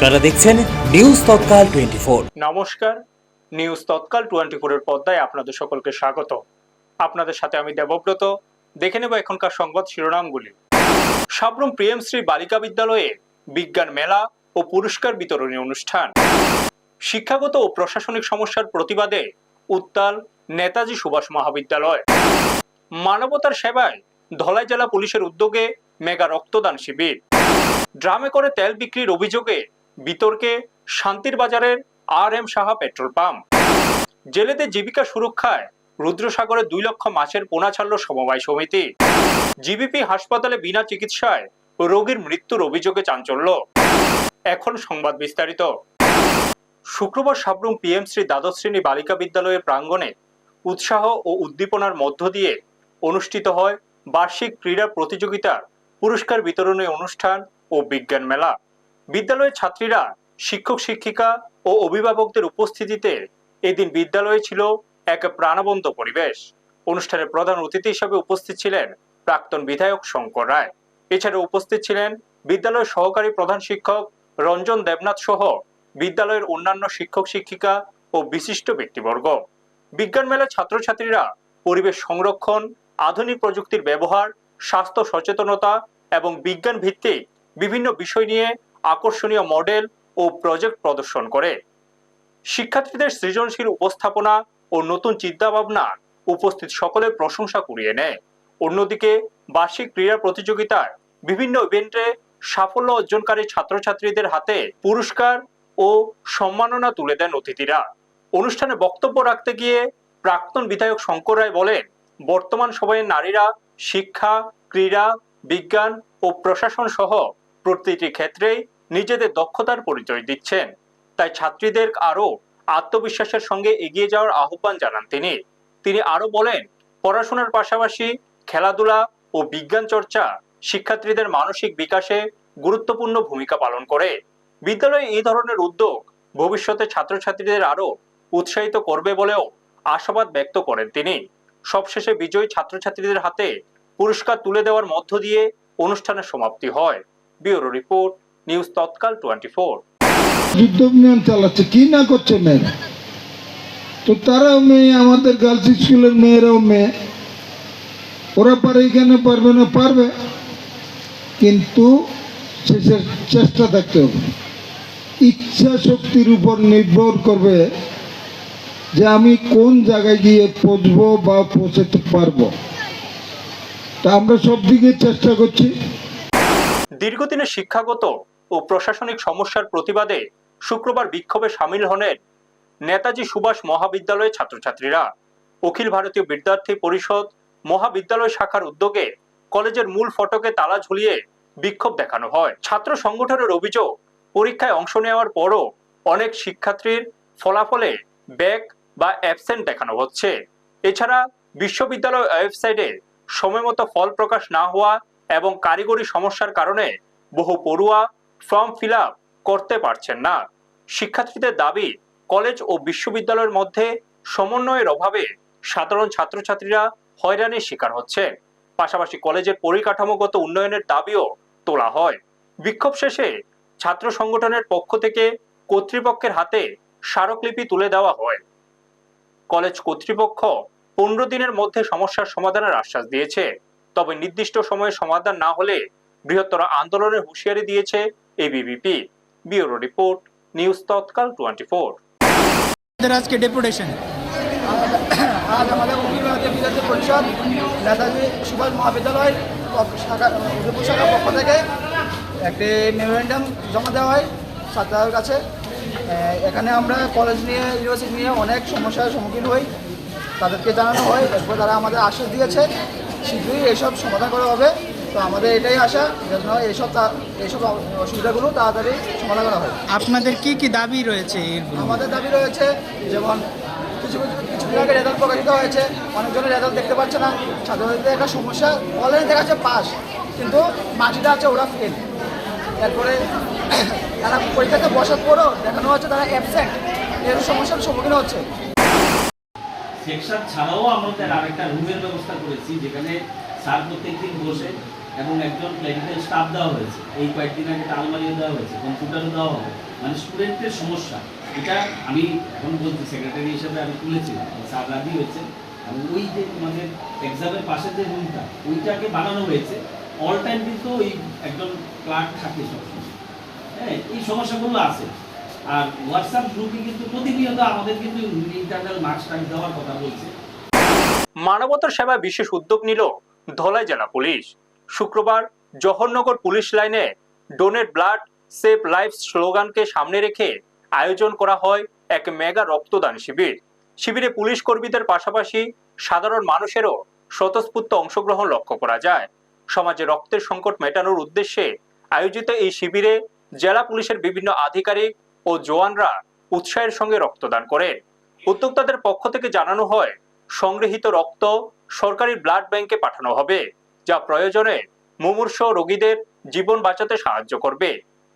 আপনারা দেখছেন নিউজ তৎকাল 24। নমস্কার, নিউজ তৎকাল 24 এর পর্দায় আপনাদের সকলকে স্বাগত। আপনাদের সাথে আমি দেবব্রত। দেখে নেব এখনকার সংবাদ শিরোনামগুলি। সাবরুম প্রিএমশ্রী বালিকা বিদ্যালয়ে বিজ্ঞান মেলা ও পুরস্কার বিতরণী অনুষ্ঠান। শিক্ষাগত ও প্রশাসনিক সমস্যার প্রতিবাদে উত্তাল নেতাজি সুভাষ মহাবিদ্যালয়। মানবতার সেবায় ধলাই জেলা পুলিশের উদ্যোগে মেগা রক্তদান শিবির। ড্রামে করে তেল বিক্রির অভিযোগে বিতর্কে শান্তির বাজারের RM সাহা পেট্রোল পাম্প। জেলেদের জীবিকা সুরক্ষায় রুদ্রসাগরে 2 লক্ষ মাছের পোনা ছাড়ল সমবায় সমিতি। জিবিপি হাসপাতালে বিনা চিকিৎসায় রোগীর মৃত্যুর অভিযোগে চাঞ্চল্য। এখন সংবাদ বিস্তারিত। শুক্রবার সাবরুম পিএমশ্রী দ্বাদশ শ্রেণী বালিকা বিদ্যালয়ের প্রাঙ্গণে উৎসাহ ও উদ্দীপনার মধ্য দিয়ে অনুষ্ঠিত হয় বার্ষিক ক্রীড়া প্রতিযোগিতার পুরস্কার বিতরণী অনুষ্ঠান ও বিজ্ঞান মেলা। বিদ্যালয়ের ছাত্রীরা, শিক্ষক শিক্ষিকা ও অভিভাবকদের উপস্থিতিতে এদিন বিদ্যালয়ে ছিল এক প্রাণবন্ত পরিবেশ। অনুষ্ঠানে প্রধান অতিথি হিসেবে উপস্থিত ছিলেন প্রাক্তন বিধায়ক শঙ্কর রায়। এছাড়া উপস্থিত ছিলেন বিদ্যালয়ের সহকারী প্রধান শিক্ষক রঞ্জন দেবনাথ সহ বিদ্যালয়ের অন্যান্য শিক্ষক শিক্ষিকা ও বিশিষ্ট ব্যক্তিবর্গ। বিজ্ঞান মেলায় ছাত্রছাত্রীরা পরিবেশ সংরক্ষণ, আধুনিক প্রযুক্তির ব্যবহার, স্বাস্থ্য সচেতনতা এবং বিজ্ঞান ভিত্তিক বিভিন্ন বিষয় নিয়ে আকর্ষণীয় মডেল ও প্রজেক্ট প্রদর্শন করে। শিক্ষার্থীদের সৃজনশীল উপস্থাপনা ও নতুন চিন্তাভাবনা উপস্থিত সকলের প্রশংসা কুড়িয়ে নেয়। অন্যদিকে বার্ষিক ক্রীড়া প্রতিযোগিতায় বিভিন্ন ইভেন্টে সাফল্য অর্জনকারী ছাত্রছাত্রীদের হাতে পুরস্কার ও সম্মাননা তুলে দেন অতিথিরা। অনুষ্ঠানে বক্তব্য রাখতে গিয়ে প্রাক্তন বিধায়ক শঙ্কর রায় বলেন, বর্তমান সময়ে নারীরা শিক্ষা, ক্রীড়া, বিজ্ঞান ও প্রশাসন সহ প্রতিটি ক্ষেত্রেই নিজেদের দক্ষতার পরিচয় দিচ্ছেন। তাই ছাত্রীদের আরো আত্মবিশ্বাসের সঙ্গে এগিয়ে যাওয়ার আহ্বান জানান তিনি আরো বলেন, পড়াশোনার পাশাপাশি খেলাধুলা ও বিজ্ঞান চর্চা শিক্ষার্থীদের মানসিক বিকাশে গুরুত্বপূর্ণ ভূমিকা পালন করে। বিদ্যালয়ে এই ধরনের উদ্যোগ ভবিষ্যতে ছাত্রছাত্রীদের আরো উৎসাহিত করবে বলেও আশাবাদ ব্যক্ত করেন তিনি। সবশেষে বিজয়ী ছাত্রছাত্রীদের হাতে পুরস্কার তুলে দেওয়ার মধ্য দিয়ে অনুষ্ঠানের সমাপ্তি হয়। ব্যুরো রিপোর্ট, নিউজ তৎকাল 24। যুদ্ধ অভিযান চালাচ্ছে, কি না করছে মেয়েরা, তো তারাও মেয়ে, আমাদের গার্লস স্কুলের মেয়েরাও মেয়ে, ওরা পারে, এখানে পারবে না, পারবে, কিন্তু শেষের চেষ্টা থাকতে হবে। ইচ্ছা শক্তির উপর নির্ভর করবে যে আমি কোন জায়গায় গিয়ে পৌঁছবো বা পৌঁছাতে পারবো। তা আমরা সব দিকে চেষ্টা করছি। দীর্ঘদিনের শিক্ষাগত ও প্রশাসনিক সমস্যার প্রতিবাদে শুক্রবার বিক্ষোভে সামিল হলেন নেতাজি সুভাষ মহাবিদ্যালয়ের ছাত্রছাত্রীরা। অখিল ভারতীয় বিদ্যার্থী পরিষদ মহাবিদ্যালয় শাখার উদ্যোগে কলেজের মূল ফটকে তালা ঝুলিয়ে বিক্ষোভ দেখানো হয়। ছাত্র সংগঠনের অভিযোগ, পরীক্ষায় অংশ নেওয়ার পরও অনেক শিক্ষার্থীর ফলাফলে ব্যাক বা অ্যাবসেন্ট দেখানো হচ্ছে। এছাড়া বিশ্ববিদ্যালয় ওয়েবসাইটে সময়মতো ফল প্রকাশ না হওয়া এবং কারিগরি সমস্যার কারণে বহু পড়ুয়া ফর্ম ফিল আপ করতে পারছেন না। শিক্ষার্থীদের দাবি, কলেজ ও বিশ্ববিদ্যালয়ের মধ্যে সমন্বয়ের অভাবে সাধারণ ছাত্রছাত্রীরা হয়রানির শিকার হচ্ছে। পাশাপাশি কলেজের পরিকাঠামোগত উন্নয়নের দাবিও তোলা হয়। বিক্ষোভ শেষে ছাত্র সংগঠনের পক্ষ থেকে কর্তৃপক্ষের হাতে স্মারকলিপি তুলে দেওয়া হয়। কলেজ কর্তৃপক্ষ 15 দিনের মধ্যে সমস্যার সমাধানের আশ্বাস দিয়েছে। তবে নির্দিষ্ট সময়ে সমাধান না হলে বৃহত্তর আন্দোলনের হুঁশিয়ারি দিয়েছে এবিভিপি। ব্যুরো রিপোর্ট, নিউজ তৎকাল 24। আজকে ডেপুটেশন আজ আমাদের অখিল ভারতীয় বিদ্যার্থী পরিষদ নেতাজি সুভাষ মহাবিদ্যালয় শাখার পক্ষ থেকে একটি মেমোরেন্ডাম জমা দেওয়া হয় ছাত্রদের কাছে। এখানে আমরা কলেজ নিয়ে, ইউনিভার্সিটি নিয়ে অনেক সমস্যার সম্মুখীন হই, তাদেরকে জানানো হয়। এরপর তারা আমাদের আশ্বাস দিয়েছে শীঘ্রই এইসব সমাধান করা হবে। তো আমাদের এটাই আশা যেন এইসব অসুবিধাগুলো তাড়াতাড়ি সমাধান করা হয়। আপনাদের কি কি দাবি রয়েছে? আমাদের দাবি রয়েছে, যেমন কিছুদিন আগে রেজাল্ট প্রকাশিত হয়েছে, অনেকজনের রেজাল্ট দেখতে পাচ্ছে না। ছাত্রছাত্রীদের একটা সমস্যা, অনলাইনে দেখা যাচ্ছে পাস, কিন্তু মার্কশিটে আছে ওরা ফেল। এরপরে তারা পরীক্ষাতে বসার পরও দেখানো হচ্ছে তারা অ্যাবসেন্ট। এর সমস্যার সম্মুখীন হচ্ছে। সেকশন ছাড়াও আমাদের আরেকটা রুমের ব্যবস্থা করেছি, যেখানে স্যার প্রত্যেকদিন বসে এবং একজন ক্লিনিক্যাল স্টাফ দেওয়া হয়েছে। এই কয়েকদিন আগে আলমারিও দেওয়া হয়েছে, কম্পিউটারও দেওয়া হবে। মানে স্টুডেন্টের সমস্যা এটা আমি এখন বলছি, সেক্রেটারি হিসেবে আমি তুলেছিলাম, স্যার রাজি হয়েছে। এবং ওই যে তোমাদের এক্সামের পাশে যে রুমটা ওইটাকে বানানো হয়েছে, অল টাইম কিন্তু ওই একজন ক্লার্ক থাকে সবসময়। হ্যাঁ, এই সমস্যাগুলো আছে। আর হোয়াটসঅ্যাপ গ্রুপে কিন্তু প্রতিনিয়ত আমাদের কিন্তু ইন্টারনাল মার্কস টাইম দেওয়ার কথা বলছে। মানবতার সেবায় বিশেষ উদ্যোগ নিল ধলাই জেলা পুলিশ। শুক্রবার জওহরনগর পুলিশ লাইনে ডোনেট ব্লাড সেভ লাইফ স্লোগানকে সামনে রেখে আয়োজন করা হয় এক মেগা রক্তদান শিবির। শিবিরে পুলিশ কর্মীদের পাশাপাশি সাধারণ মানুষেরও স্বতঃস্ফূর্ত অংশগ্রহণ লক্ষ্য করা যায়। সমাজে রক্তের সংকট মেটানোর উদ্দেশ্যে আয়োজিত এই শিবিরে জেলা পুলিশের বিভিন্ন আধিকারিক ও জওয়ানরা উৎসাহের সঙ্গে রক্তদান করেন। উদ্যোক্তাদের পক্ষ থেকে জানানো হয়, সংগৃহীত রক্ত সরকারি ব্লাড ব্যাংকে পাঠানো হবে, যা প্রয়োজনে মুমূর্ষ রোগীদের জীবন বাঁচাতে সাহায্য করবে।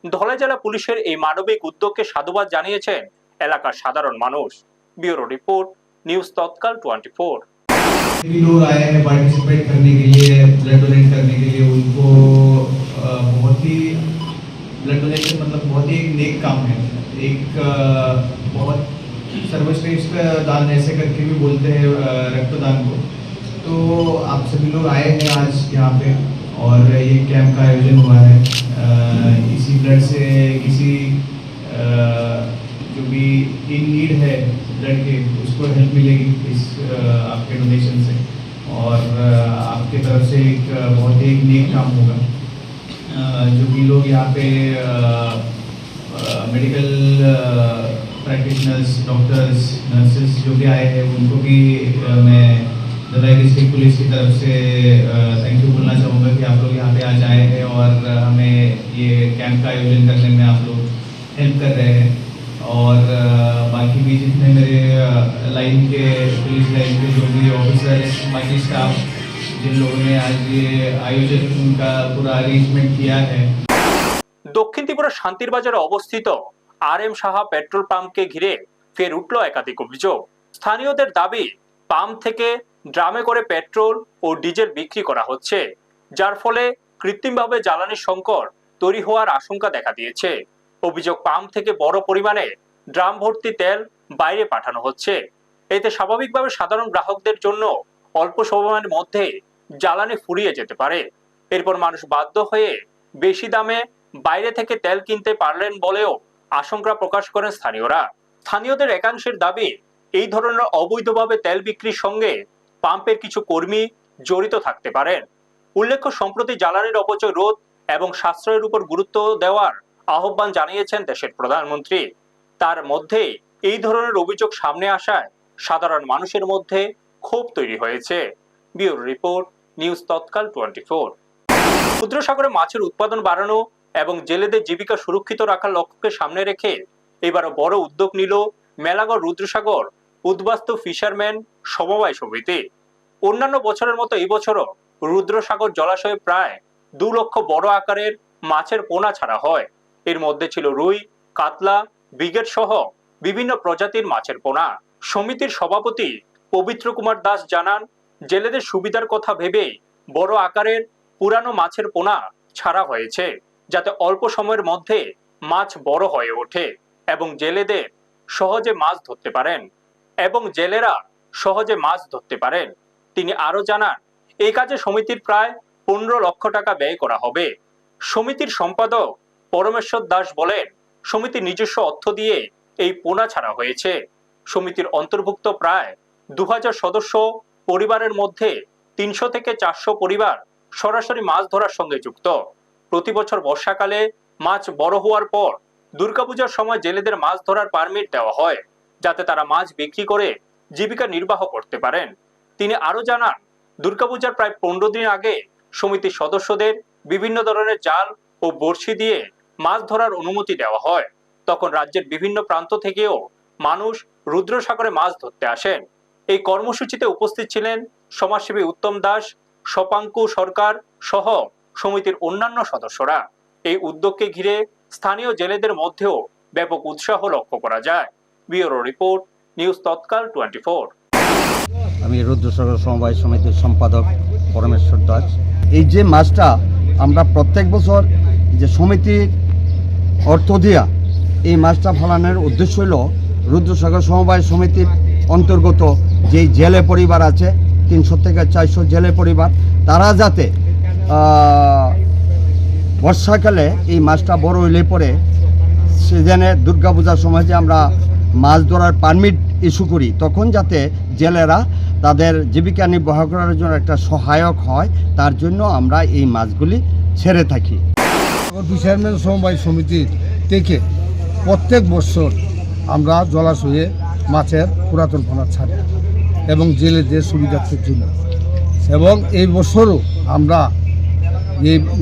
ধলাই জেলা পুলিশের এই মানবিক উদ্যোগকে সাধুবাদ জানিয়েছেন এলাকার সাধারণ মানুষ। ব্যুরো রিপোর্ট, নিউজ তৎকাল 24। सभी लोग आए हैं पार्टिसिपेट करने के लिए, ब्लड डोनेट करने के लिए। उनको बहुत ही ब्लड डोनेशन मतलब बहुत ही एक नेक काम है, एक बहुत सर्वश्रेष्ठ दान ऐसे करके भी बोलते हैं रक्तदान को। तो आप सभी लोग आए हैं आज यहाँ पे और ये कैंप का आयोजन हुआ है। इसी ब्लड से किसी जो भी इन नीड है ब्लड के, उसको हेल्प मिलेगी इस आपके डोनेशन से, और आपके तरफ से एक बहुत ही नेक काम होगा। जो भी लोग यहाँ पे मेडिकल प्रैक्टिशनर्स, डॉक्टर्स, नर्सेस जो भी आए हैं, उनको भी मैं धलाई डिस्ट्रिक्ट पुलिस की तरफ से थैंक यू बोलना चाहूँगा कि आप लोग यहाँ पे आज आए हैं और हमें ये कैंप का आयोजन करने में आप लोग हेल्प कर रहे हैं। और बाकी भी जितने मेरे लाइन के पुलिस लाइन के जो भी ऑफिसर्स, बाकी स्टाफ, जिन लोगों ने आज ये आयोजन का पूरा अरेंजमेंट किया है। দক্ষিণ ত্রিপুরা শান্তির বাজারে অবস্থিত RM সাহা পেট্রোল পাম্পকে ঘিরে ফের উঠল একাধিক অভিযোগ। স্থানীয়দের দাবি, পাম্প থেকে ড্রামে করে পেট্রোল ও ডিজেল বিক্রি করা হচ্ছে, যার ফলে কৃত্রিমভাবে জ্বালানি সংকট তৈরি হওয়ার আশঙ্কা দেখা দিয়েছে। অভিযোগ, পাম্প থেকে বড় পরিমাণে ড্রাম ভর্তি তেল বাইরে পাঠানো হচ্ছে। এতে স্বাভাবিকভাবে সাধারণ গ্রাহকদের জন্য অল্প সময়ের মধ্যে জ্বালানি ফুরিয়ে যেতে পারে। এরপর মানুষ বাধ্য হয়ে বেশি দামে বাইরে থেকে তেল কিনতে পারলেন বলেও আশঙ্কা প্রকাশ করেন স্থানীয়রা। স্থানীয়দের একাংশের দাবি, এই ধরনের অবৈধভাবে তেল বিক্রির সঙ্গে পাম্পের কিছু কর্মী জড়িত থাকতে পারেন। উল্লেখ্য, সম্প্রতি জ্বালানির অপচয় রোধ এবং সাশ্রয়ের উপর গুরুত্ব দেওয়ার আহ্বান জানিয়েছেন দেশের প্রধানমন্ত্রী। তার মধ্যে এই ধরনের অভিযোগ সামনে আসায় সাধারণ মানুষের মধ্যে ক্ষোভ তৈরি হয়েছে। ব্যুরো রিপোর্ট, নিউজ তৎকাল 24। ক্ষুদ্র সাগরে মাছের উৎপাদন বাড়ানো এবং জেলেদের জীবিকা সুরক্ষিত রাখার লক্ষ্যকে সামনে রেখে এবারও বড় উদ্যোগ নিল মেলাগড় রুদ্রসাগর উদ্বাস্তু ফিশারম্যান সমবায় সমিতি। অন্যান্য বছরের মতো এই বছরও রুদ্রসাগর জলাশয়ে প্রায় 2 লক্ষ বড় আকারের মাছের পোনা ছাড়া হয়। এর মধ্যে ছিল রুই, কাতলা, ব্রিগেড সহ বিভিন্ন প্রজাতির মাছের পোনা। সমিতির সভাপতি পবিত্র কুমার দাস জানান, জেলেদের সুবিধার কথা ভেবে বড় আকারের পুরানো মাছের পোনা ছাড়া হয়েছে, যাতে অল্প সময়ের মধ্যে মাছ বড় হয়ে ওঠে এবং জেলেদের সহজে মাছ ধরতে পারেন। তিনি আরো জানান, এই কাজে সমিতির প্রায় 15 লক্ষ টাকা ব্যয় করা হবে। সমিতির সম্পাদক পরমেশ্বর দাস বলেন, সমিতির নিজস্ব অর্থ দিয়ে এই পোনা ছাড়া হয়েছে। সমিতির অন্তর্ভুক্ত প্রায় 2000 সদস্য পরিবারের মধ্যে 300 থেকে 400 পরিবার সরাসরি মাছ ধরার সঙ্গে যুক্ত। প্রতি বছর বর্ষাকালে মাছ বড় হওয়ার পর দুর্গাপূজার সময় জেলেদের মাছ ধরার পারমিট দেওয়া হয়, যাতে তারা মাছ বিক্রি করে জীবিকা নির্বাহ করতে পারেন। তিনি আরো জানান, দুর্গাপূজার প্রায় 15 দিন আগে সমিতির সদস্যদের বিভিন্ন ধরনের জাল ও বড়শি দিয়ে মাছ ধরার অনুমতি দেওয়া হয়। তখন রাজ্যের বিভিন্ন প্রান্ত থেকেও মানুষ রুদ্রসাগরে মাছ ধরতে আসেন। এই কর্মসূচিতে উপস্থিত ছিলেন সমাজসেবী উত্তম দাস, শপাঙ্কু সরকার সহ সমিতির অন্যান্য সদস্যরা। এই উদ্যোগকে ঘিরে স্থানীয় জেলেদের মধ্যেও ব্যাপক উৎসাহ লক্ষ্য করা যায়। ব্যুরো রিপোর্ট, নিউজ তৎকাল 24। আমি রুদ্রসাগর সমবায় সমিতির সম্পাদক পরমেশ্বর দাস। এই যে মাছটা আমরা প্রত্যেক বছর যে সমিতির অর্থ দিয়া এই মাছটা ফলানোর উদ্দেশ্য হল রুদ্রসাগর সমবায় সমিতির অন্তর্গত যেই জেলে পরিবার আছে 300 থেকে 400 জেলে পরিবার, তারা যাতে বর্ষাকালে এই মাছটা বড় হইলে পরে সিজনে দুর্গাপূজার সময় যে আমরা মাছ ধরার পারমিট ইস্যু করি, তখন যাতে জেলেরা তাদের জীবিকা নির্বাহ করার জন্য একটা সহায়ক হয়, তার জন্য আমরা এই মাছগুলি ছেড়ে থাকি। চেয়ারম্যান সমবায় সমিতি থেকে প্রত্যেক বছর আমরা জলাশয়ে মাছের পুরাতন পোনা ছাড়ি এবং জেলেদের সুবিধার্থের জন্য, এবং এই বছরও আমরা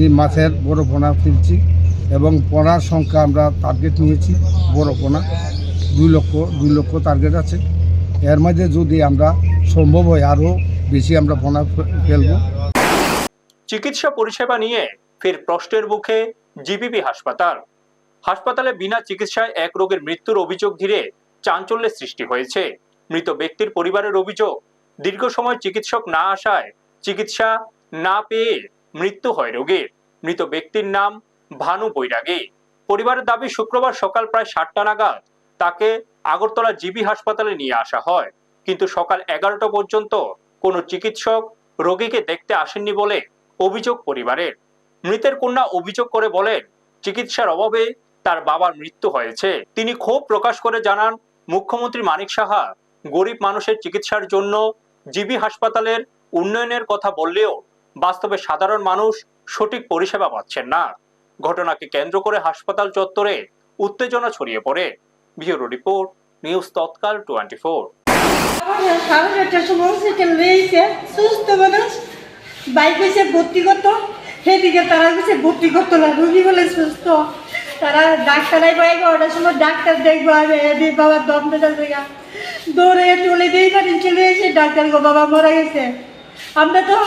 এই মাছের বড় পোনা ফেলছি এবং পোনার সংখ্যা আমরা টার্গেট নিয়েছি। বড় পোনা 2 লক্ষ টার্গেট আছে। এর মধ্যে যদি আমরা সম্ভব হয় আরও বেশি আমরা পোনা ফেলব। চিকিৎসা পরিষেবা নিয়ে ফের প্রশ্নের মুখে জিবিপি হাসপাতাল। হাসপাতালে বিনা চিকিৎসায় এক রোগীর মৃত্যুর অভিযোগ ঘিরে চাঞ্চল্যের সৃষ্টি হয়েছে। মৃত ব্যক্তির পরিবারের অভিযোগ, দীর্ঘ সময় চিকিৎসক না আসায় চিকিৎসা না পেয়ে মৃত্যু হয় রোগীর। মৃত ব্যক্তির নাম ভানু বৈরাগী। পরিবারের দাবি, শুক্রবার সকাল প্রায় 7টা নাগাদ তাকে আগরতলা জিবি হাসপাতালে নিয়ে আসা হয়, কিন্তু সকাল 11টা পর্যন্ত কোনো চিকিৎসক রোগীকে দেখতে আসেননি বলে অভিযোগ পরিবারের। মৃতের কন্যা অভিযোগ করে বলেন, চিকিৎসার অভাবে তার বাবার মৃত্যু হয়েছে। তিনি ক্ষোভ প্রকাশ করে জানান, মুখ্যমন্ত্রী মানিক সাহা গরিব মানুষের চিকিৎসার জন্য জিবি হাসপাতালের উন্নয়নের কথা বললেও বাস্তবে সাধারণ মানুষ সঠিক পরিষেবা পাচ্ছেন না। ঘটনাকে কেন্দ্র করে হাসপাতাল চত্বরে উত্তেজনা ছড়িয়ে পড়ে। ব্যুরো রিপোর্ট, নিউজ তৎকাল 24। সুস্থ মানুষ বাইক এসে ভর্তি করতো, সেদিকে তারা কাছে ভর্তি করতো না, রুগী বলে সুস্থ। তারা ডাক্তারাই পাই 11টার সময় ডাক্তার দেখবো, আমি বাবার দম দেওয়ার জায়গা দৌড়ে চলে দিয়ে পারি, চলে এসে ডাক্তার গো বাবা মারা গেছে। আমরা তো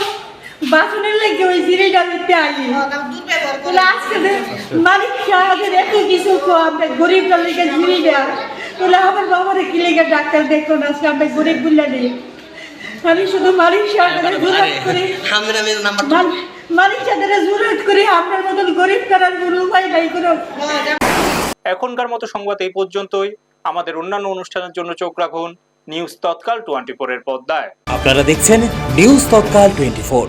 বাসনের লেগে ওই জিরিটা নিতে আসি। আজকে মালিক সাহেবের এত কিছু আমরা গরিবটার লেগে জিরি দেয়, তাহলে আমার বাবারে কি লেগে ডাক্তার দেখতো না, আজকে আমরা গরিব বললে নেই। আমি শুধু মালিক সাহেবের জোরাত করি, মালিক সাহেবের জোরাত করি, আপনার মতন গরিব করার কোনো উপায় নাই কোনো। এখনকার মতো সংবাদ এই পর্যন্তই। আমাদের অন্যান্য অনুষ্ঠানের জন্য চোখ রাখুন নিউজ তৎকাল 24 এর পর্দায়। আপনারা দেখছেন নিউজ তৎকাল 24।